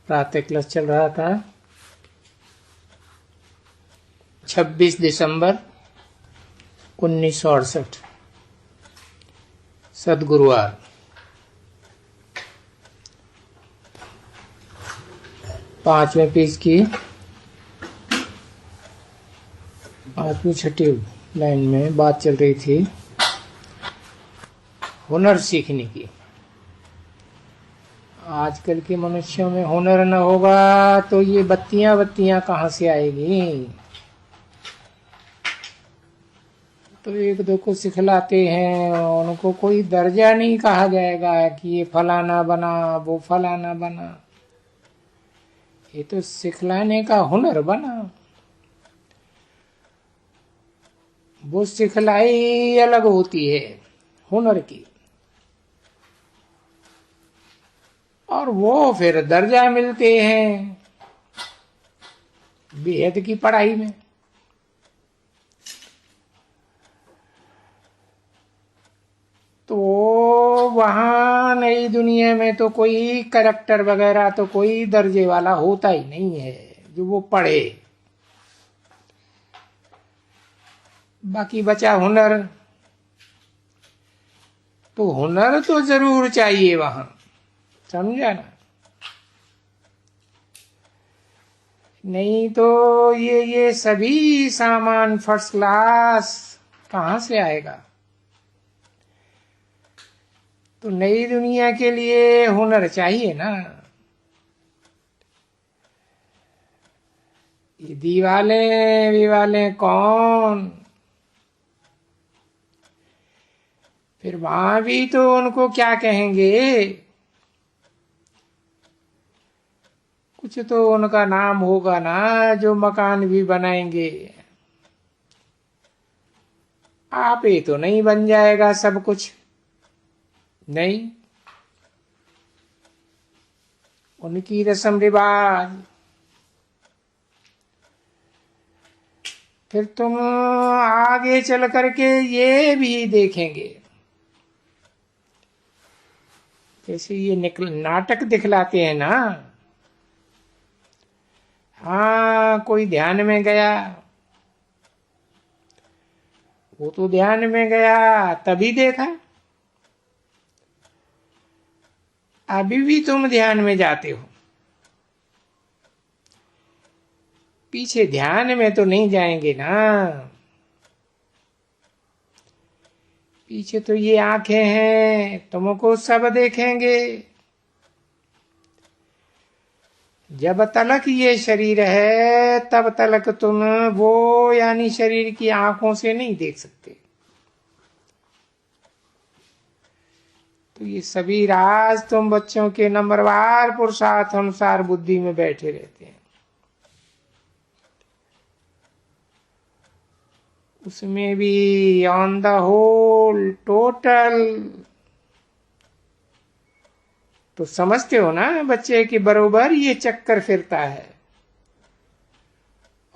प्रातः क्लास चल रहा था 26 दिसंबर 1968 सद्गुरुवार। पांचवें पीस की पांचवी छठी लाइन में बात चल रही थी हुनर सीखने की। आजकल के मनुष्यों में हुनर न होगा तो ये बत्तियां कहाँ से आएगी। तो एक दो को सिखलाते हैं, उनको कोई दर्जा नहीं कहा जाएगा कि ये फलाना बना वो फलाना बना। ये तो सिखलाने का हुनर बना। वो सिखलाई अलग होती है हुनर की, और वो फिर दर्जा मिलते हैं बेहद की पढ़ाई में। तो वहां नई दुनिया में तो कोई करेक्टर वगैरह तो कोई दर्जे वाला होता ही नहीं है जो वो पढ़े। बाकी बचा हुनर, तो हुनर तो जरूर चाहिए वहां, समझा ना। नहीं तो ये सभी सामान फर्स्ट क्लास कहां से आएगा। तो नई दुनिया के लिए हुनर चाहिए ना। ये दीवाले विवाले कौन, फिर वहां भी तो उनको क्या कहेंगे, कुछ तो उनका नाम होगा ना जो मकान भी बनाएंगे। आप ही तो नहीं बन जाएगा सब कुछ, नहीं। उनकी रस्म रिवाज, फिर तुम आगे चल करके ये भी देखेंगे। जैसे ये नाटक दिखलाते हैं ना, हाँ कोई ध्यान में गया, वो तो ध्यान में गया तभी देखा। अभी भी तुम ध्यान में जाते हो, पीछे ध्यान में तो नहीं जाएंगे ना। पीछे तो ये आंखें हैं, तुमको सब देखेंगे। जब तलक ये शरीर है तब तलक तुम वो यानी शरीर की आंखों से नहीं देख सकते। तो ये सभी राज तुम बच्चों के नंबरवार पुरुषार्थ अनुसार बुद्धि में बैठे रहते हैं। उसमें भी ऑन द होल टोटल तो समझते हो ना बच्चे के बरोबर ये चक्कर फिरता है।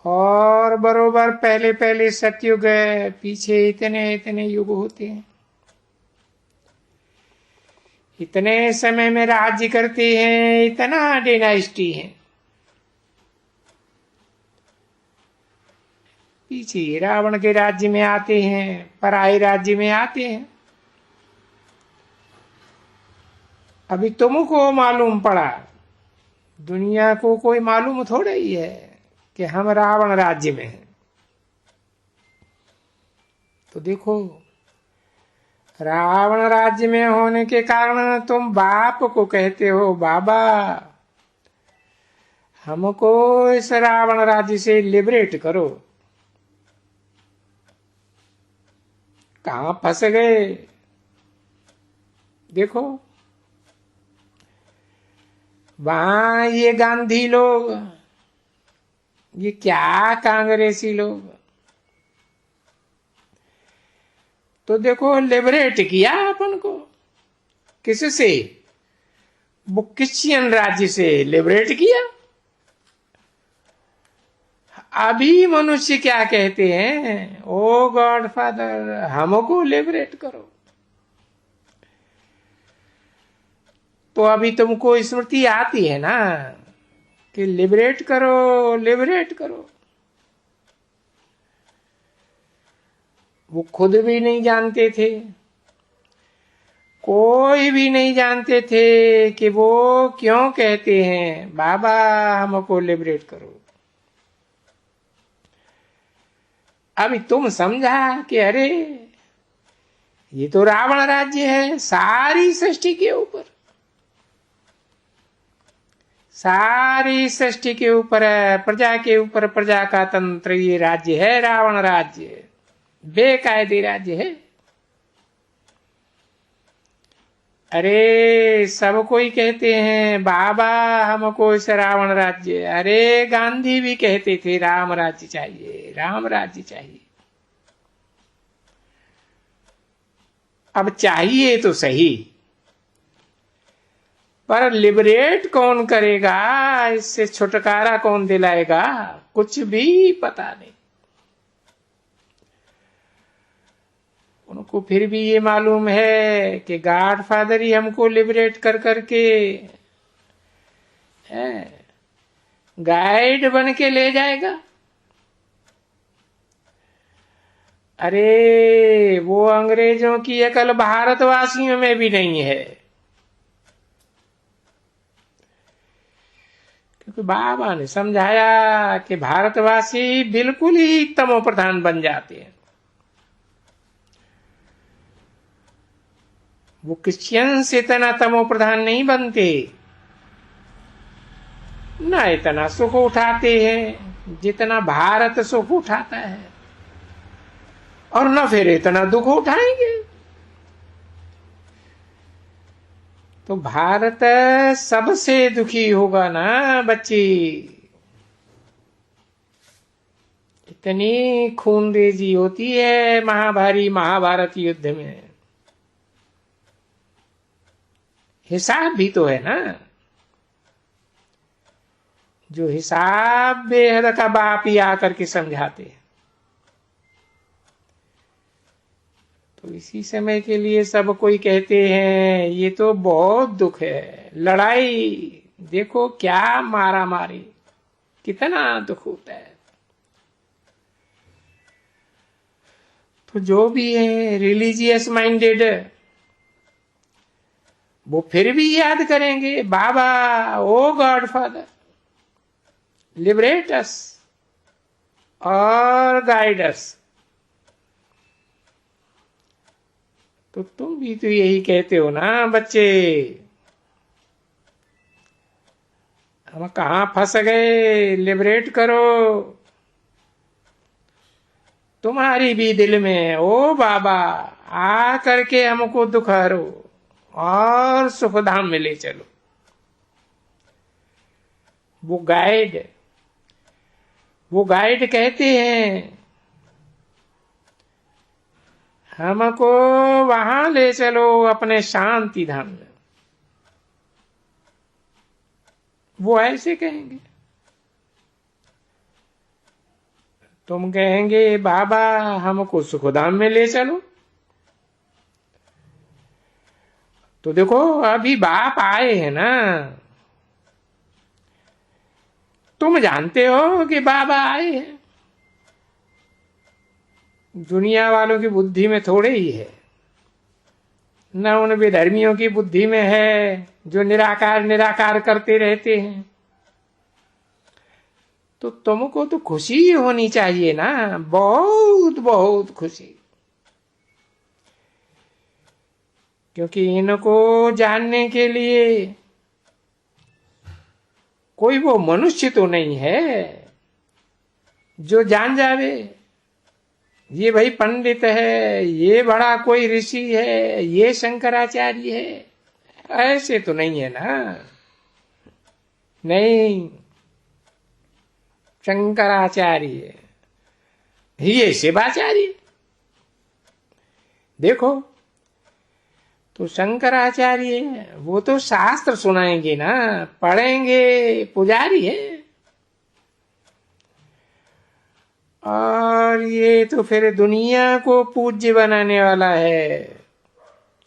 और बरोबर पहले पहले सतयुग है, पीछे इतने इतने युग होते हैं। इतने समय में राज्य करते हैं, इतना डायनास्टी है। पीछे रावण के राज्य में आते हैं, पराये राज्य में आते हैं। अभी तुमको मालूम पड़ा, दुनिया को कोई मालूम थोड़ा ही है कि हम रावण राज्य में हैं। तो देखो, रावण राज्य में होने के कारण तुम बाप को कहते हो बाबा हमको इस रावण राज्य से लिबरेट करो। कहां फंस गए देखो। वहां ये गांधी लोग, ये क्या कांग्रेसी लोग, तो देखो लिबरेट किया अपन को किससे, वो क्रिश्चियन राज्य से लिबरेट किया। अभी मनुष्य क्या कहते हैं, ओ गॉड फादर हमको लिबरेट करो। तो अभी तुमको स्मृति आती है ना कि लिबरेट करो, लिबरेट करो। वो खुद भी नहीं जानते थे, कोई भी नहीं जानते थे कि वो क्यों कहते हैं बाबा हमको लिबरेट करो। अभी तुम समझा कि अरे ये तो रावण राज्य है, सारी सृष्टि के ऊपर, सारी सृष्टि के ऊपर है, प्रजा के ऊपर प्रजा का तंत्र ये राज्य है, रावण राज्य बेकायदे राज्य है। अरे सब कोई कहते हैं बाबा हमको इस रावण राज्य, अरे गांधी भी कहते थे राम राज्य चाहिए, राम राज्य चाहिए। अब चाहिए तो सही, पर लिबरेट कौन करेगा, इससे छुटकारा कौन दिलाएगा, कुछ भी पता नहीं। उनको फिर भी ये मालूम है कि गॉड फादर ही हमको लिबरेट कर करके गाइड बन के ले जाएगा। अरे वो अंग्रेजों की अकल भारतवासियों में भी नहीं है, क्योंकि बाबा ने समझाया कि भारतवासी बिल्कुल ही तमो प्रधान बन जाते हैं। वो क्रिश्चियन से इतना तमो प्रधान नहीं बनते, ना इतना सुख उठाते हैं जितना भारत सुख उठाता है, और न फिर इतना दुख उठाएंगे। तो भारत सबसे दुखी होगा ना बच्ची। इतनी खूनरेजी होती है महाभारत युद्ध में, हिसाब भी तो है ना। जो हिसाब बेहद का बाप ही आकर के समझाते हैं। तो इसी समय के लिए सब कोई कहते हैं ये तो बहुत दुख है, लड़ाई देखो क्या मारा मारी, कितना दुख होता है। तो जो भी है रिलीजियस माइंडेड, वो फिर भी याद करेंगे बाबा ओ गॉड फादर लिबरेट अस और गाइड अस। तो तुम भी तो यही कहते हो ना बच्चे, हम कहां फंस गए, लिबरेट करो। तुम्हारी भी दिल में ओ बाबा आ करके हमको दुख हरो और सुखधाम में ले चलो। वो गाइड कहते हैं हमको वहां ले चलो अपने शांति धाम में। वो ऐसे कहेंगे, तुम कहेंगे बाबा हमको सुखधाम में ले चलो। तो देखो अभी बाप आए हैं ना, तुम जानते हो कि बाबा आए हैं। दुनिया वालों की बुद्धि में थोड़े ही है, न उन विधर्मियों की बुद्धि में है जो निराकार निराकार करते रहते हैं। तो तुमको तो खुशी होनी चाहिए ना, बहुत बहुत खुशी, क्योंकि इनको जानने के लिए कोई वो मनुष्य तो नहीं है जो जान जावे ये भाई पंडित है, ये बड़ा कोई ऋषि है, ये शंकराचार्य है, ऐसे तो नहीं है ना। नहीं, शंकराचार्य ये शिवाचार्य। देखो तो शंकराचार्य वो तो शास्त्र सुनाएंगे ना, पढ़ेंगे, पुजारी है। और ये तो फिर दुनिया को पूज्य बनाने वाला है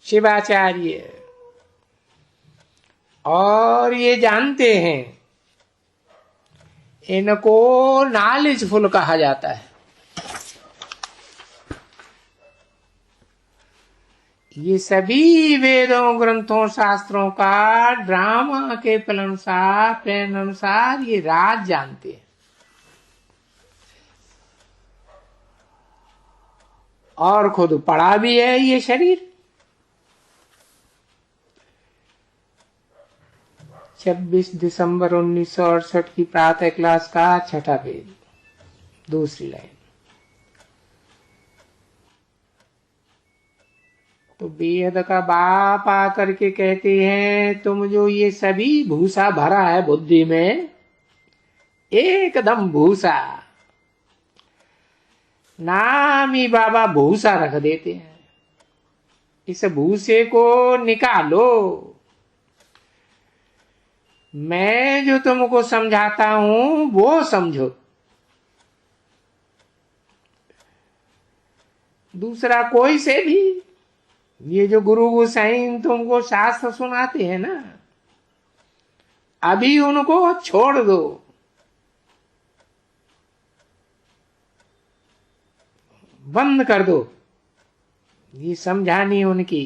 शिवाचार्य। और ये जानते हैं इनको नॉलेजफुल कहा जाता है। ये सभी वेदों, ग्रंथों, शास्त्रों का ड्रामा के अनुसार, प्लान अनुसार ये राज जानते हैं और खुद पड़ा भी है ये शरीर। 26 दिसंबर 1968 की प्रातः क्लास का 6ठा पेज, दूसरी लाइन। तो बेहद का बाप आकर के कहते हैं, तुम जो ये सभी भूसा भरा है बुद्धि में, एकदम भूसा, नाम ही बाबा भूसा रख देते हैं। इस भूसे को निकालो। मैं जो तुमको समझाता हूं वो समझो। दूसरा कोई से भी, ये जो गुरु गोसाई तुमको शास्त्र सुनाते हैं ना, अभी उनको छोड़ दो। बंद कर दो ये समझानी उनकी।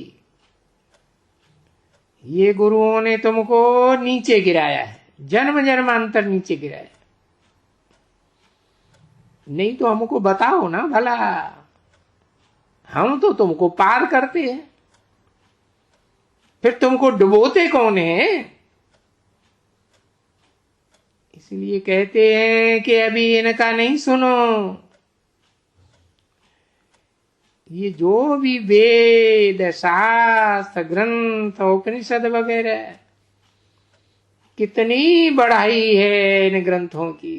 ये गुरुओं ने तुमको नीचे गिराया है, जन्म जन्मांतर नीचे गिराया। नहीं तो हमको बताओ ना भला, हम तो तुमको पार करते हैं, फिर तुमको डुबोते कौन है? इसलिए कहते हैं कि अभी इनका नहीं सुनो। ये जो भी वेद, शास्त्र, ग्रंथ, उपनिषद वगैरह, कितनी बढ़ाई है इन ग्रंथों की,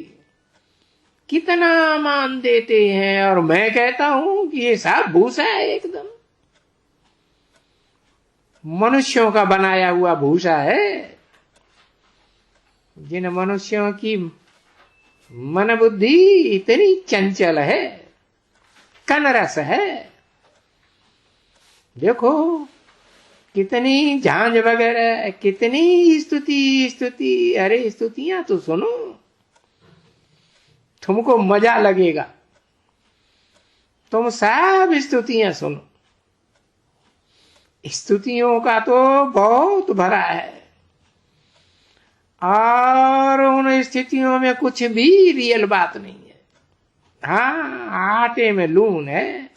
कितना मान देते हैं। और मैं कहता हूं कि ये सब भूसा है, एकदम मनुष्यों का बनाया हुआ भूसा है। जिन मनुष्यों की मन बुद्धि इतनी चंचल है, कनरस है, देखो कितनी झांझ वगैरह, कितनी स्तुति। अरे स्तुतियां तो सुनो, तुमको मजा लगेगा। तुम सब स्तुतियां सुनो। स्तुतियों का तो बहुत भरा है, और उन स्थितियों में कुछ भी रियल बात नहीं है। हाँ, आटे में लून है।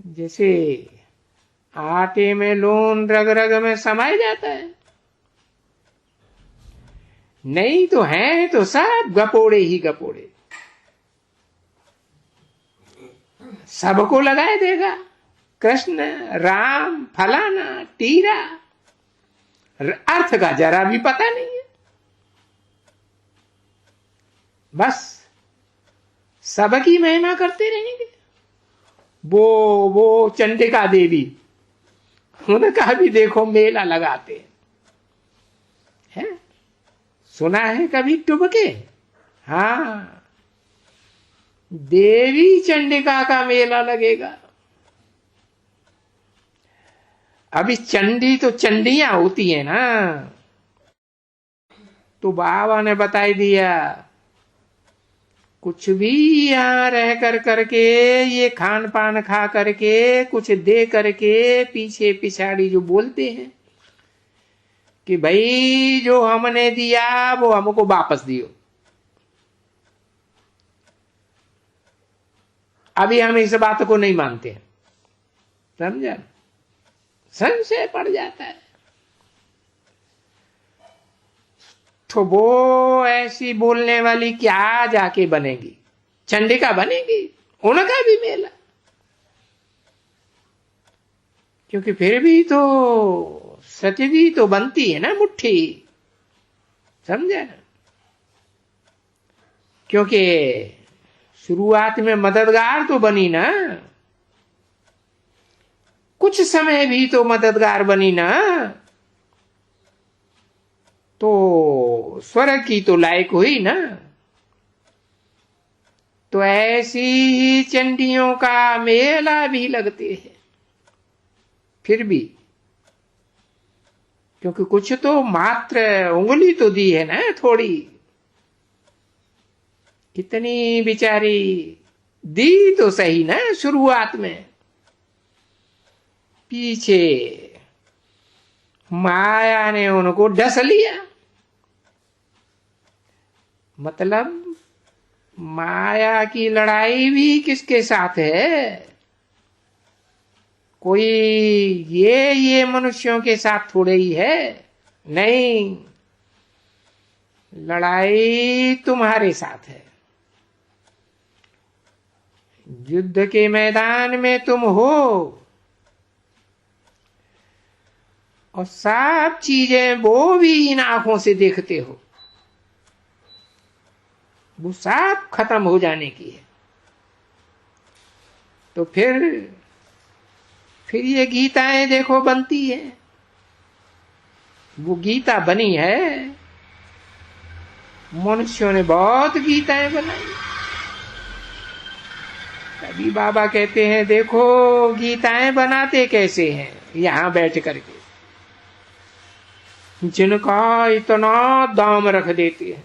जैसे आटे में लून रग रग में समाया जाता है, नहीं तो है तो सब गपोड़े ही गपोड़े, सबको लगाए देगा। कृष्ण, राम, फलाना, टीरा, अर्थ का जरा भी पता नहीं है। बस सबकी महिमा करते रहेंगे। वो चंडिका देवी, उनका भी देखो मेला लगाते हैं। सुना है कभी टुबके? हाँ, देवी चंडिका का मेला लगेगा। अभी चंडी तो चंडियां होती है ना, तो बाबा ने बता दिया, कुछ भी यहां रह करके, ये खान पान खा करके, कुछ दे करके पीछे पिछाड़ी जो बोलते हैं कि भाई जो हमने दिया वो हमको वापस दियो, अभी हम इस बात को नहीं मानते हैं। समझा? संशय पड़ जाता है। तो वो ऐसी बोलने वाली क्या जाके बनेगी? चंडिका बनेगी? उनका भी मेला। क्योंकि फिर भी तो सतवी तो बनती है ना मुट्ठी, समझे ना? क्योंकि शुरुआत में मददगार तो बनी ना, कुछ समय भी तो मददगार बनी ना, तो स्वर्ग की तो लायक हुई ना। तो ऐसी ही चंडियों का मेला भी लगते है फिर भी, क्योंकि कुछ तो मात्र उंगली तो दी है ना, थोड़ी इतनी बिचारी दी तो सही ना शुरुआत में, पीछे माया ने उनको डस लिया। मतलब माया की लड़ाई भी किसके साथ है? कोई ये मनुष्यों के साथ थोड़े ही है, नहीं, लड़ाई तुम्हारे साथ है। युद्ध के मैदान में तुम हो और सब चीजें वो भी इन आंखों से देखते हो, वो सब खत्म हो जाने की है। तो फिर ये गीताएं देखो बनती है। वो गीता बनी है, मनुष्यों ने बहुत गीताएं बनाई। कभी बाबा कहते हैं देखो गीताएं बनाते कैसे हैं, यहां बैठ करके जिनका इतना दाम रख देते हैं।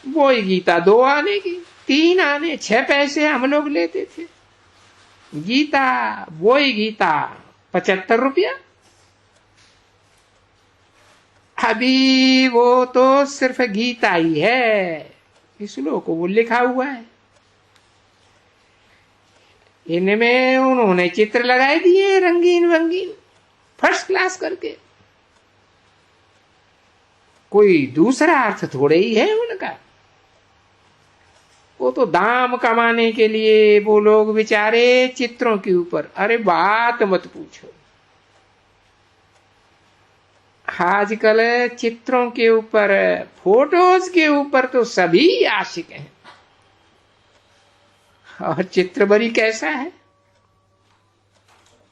वो ही गीता 2 आने की, 3 आने, 6 पैसे हम लोग लेते थे। गीता, वो ही गीता 75 रुपया। अभी वो तो सिर्फ गीता ही है, श्लोक वो लिखा हुआ है। इनमें उन्होंने चित्र लगाए दिए रंगीन रंगीन, फर्स्ट क्लास करके। कोई दूसरा अर्थ थोड़े ही है उनका। वो तो दाम कमाने के लिए वो लोग बेचारे चित्रों के ऊपर, अरे बात मत पूछो। आजकल चित्रों के ऊपर, फोटोज के ऊपर तो सभी आशिक हैं। और चित्र बड़ी कैसा है,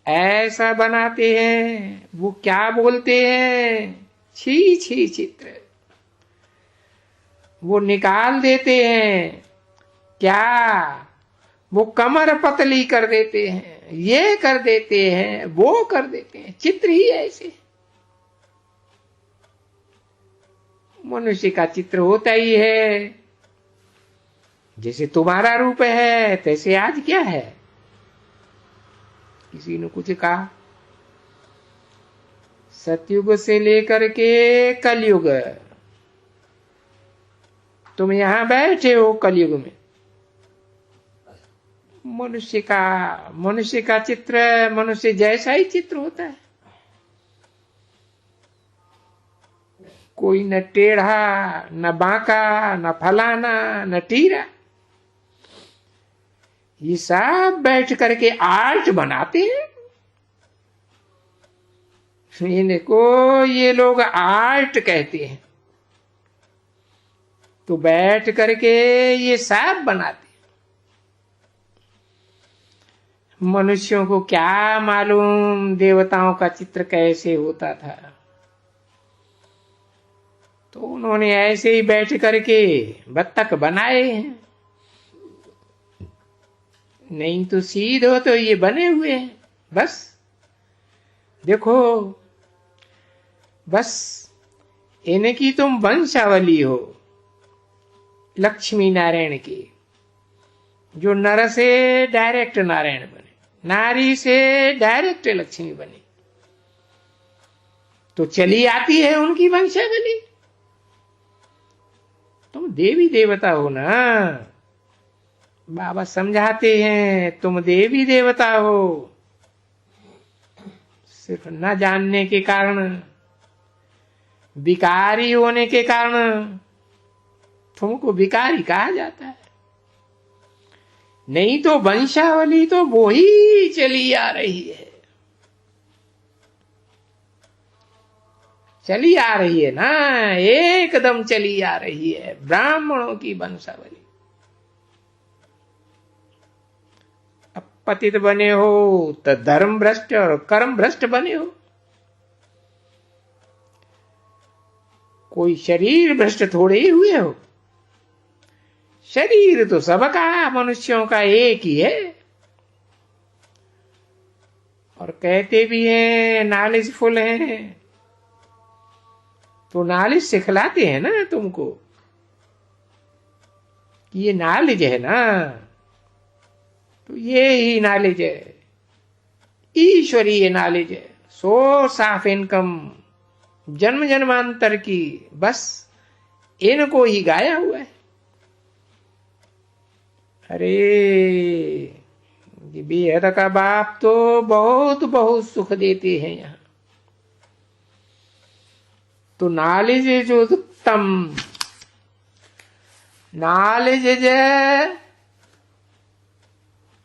ऐसा बनाते हैं, वो क्या बोलते हैं, छी छी चित्र। वो निकाल देते हैं क्या, वो कमर पतली कर देते हैं, ये कर देते हैं, वो कर देते हैं। चित्र ही ऐसे। मनुष्य का चित्र होता ही है, जैसे तुम्हारा रूप है तैसे आज क्या है। किसी ने कुछ कहा, सतयुग से लेकर के कलयुग, तुम यहां बैठे हो कलयुग में। मनुष्य का चित्र मनुष्य जैसा ही चित्र होता है। कोई न टेढ़ा, न बांका, न फलाना, न टीरा। ये सब बैठ करके आर्ट बनाते हैं। इनको ये लोग आर्ट कहते हैं। तो बैठ करके ये सब बनाते हैं। मनुष्यों को क्या मालूम देवताओं का चित्र कैसे होता था। तो उन्होंने ऐसे ही बैठ करके बत्तख बनाए हैं। नहीं तो सीधो तो ये बने हुए हैं। बस देखो, बस इनकी तुम वंशावली हो लक्ष्मी नारायण की, जो नर से डायरेक्ट नारायण बने, नारी से डायरेक्ट लक्ष्मी बने। तो चली आती है उनकी वंशावली। तुम देवी देवता हो ना, बाबा समझाते हैं तुम देवी देवता हो। सिर्फ न जानने के कारण, विकारी होने के कारण तुमको विकारी कहा जाता है। नहीं तो वंशावली तो वो ही चली आ रही है, चली आ रही है ना, एकदम चली आ रही है ब्राह्मणों की वंशावली। अब पतित बने हो तो धर्म भ्रष्ट और कर्म भ्रष्ट बने हो। कोई शरीर भ्रष्ट थोड़े ही हुए हो। शरीर तो सबका, मनुष्यों का एक ही है। और कहते भी हैं नॉलेजफुल हैं, तो नॉलेज सिखलाते हैं ना तुमको कि ये नॉलेज है ना, तो ये ही नॉलेज है, ईश्वरीय नॉलेज है, सोर्स ऑफ इनकम जन्म जन्मांतर की, बस इनको ही गाया हुआ है। अरे ये बेहद का बाप तो बहुत बहुत सुख देते हैं यहाँ। तो नॉलेज इज उत्तम, नॉलेज इज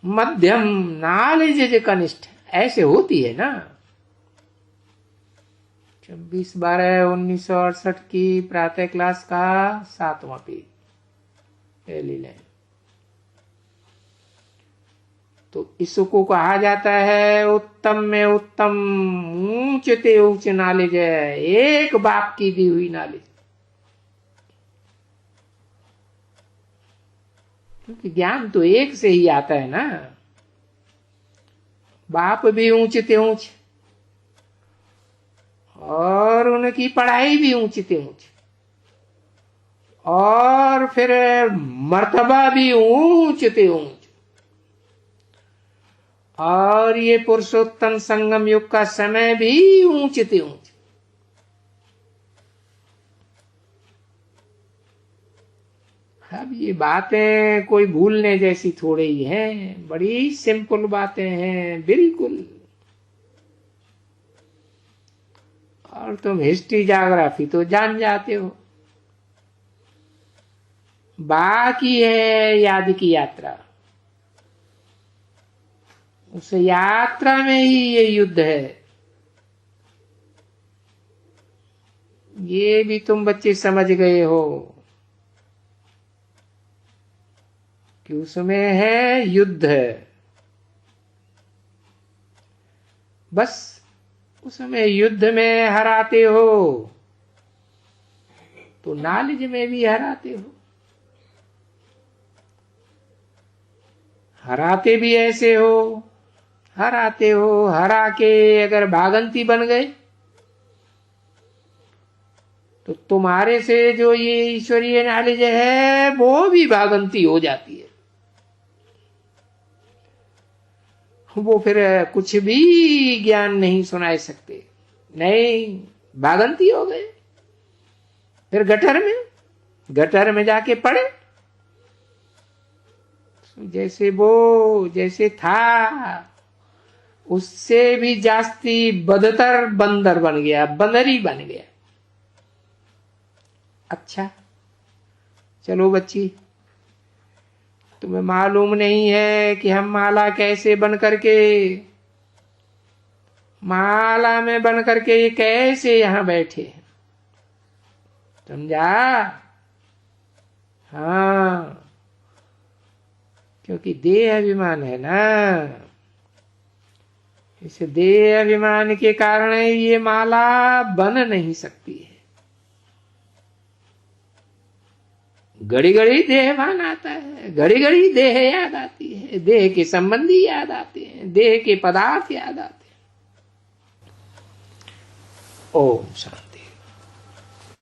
मध्यम, नॉलेज इज कनिष्ठ, ऐसे होती है ना। 26/12/1968 की प्रातः क्लास का 7वां पेज, पहली लाइन। तो इसको कहा जाता है उत्तम में उत्तम, ऊंच ते ऊंच नॉलेज है, एक बाप की दी हुई नॉलेज। क्योंकि ज्ञान तो एक से ही आता है ना। बाप भी ऊंच ते ऊंच, और उनकी पढ़ाई भी ऊंच ते ऊंच, और फिर मर्तबा भी ऊंच ते ऊंच, और ये पुरुषोत्तम संगम युग का समय भी ऊंच ते ऊंच। अब ये बातें कोई भूलने जैसी थोड़े ही हैं, बड़ी सिंपल बातें हैं बिल्कुल। और तुम हिस्ट्री ज्योग्राफी तो जान जाते हो। बाकी है याद की यात्रा, उस यात्रा में ही ये युद्ध है। ये भी तुम बच्चे समझ गए हो कि उसमें है युद्ध है, बस उसमें युद्ध में हराते हो तो नॉलेज में भी हराते हो। हराते भी ऐसे हो, हराते हो, हरा के अगर भागंती बन गए तो तुम्हारे से जो ये ईश्वरीय नॉलेज है वो भी भागंती हो जाती है। वो फिर कुछ भी ज्ञान नहीं सुनाए सकते, नहीं, भागंती हो गए। फिर गटर में जाके पड़े। जैसे था उससे भी जास्ती बदतर बंदर बन गया, बंदरी बन गया। अच्छा चलो बच्ची, तुम्हें मालूम नहीं है कि हम माला कैसे बन करके, माला में बन करके ये कैसे यहां बैठे, समझा? हाँ, क्योंकि देह अभिमान है ना, इस देह अभिमान के कारण ये माला बन नहीं सकती है। घड़ी घड़ी देहभान आता है, घड़ी घड़ी देह याद आती है, देह के संबंधी याद आते हैं, देह के पदार्थ याद आते हैं। ओम शांति।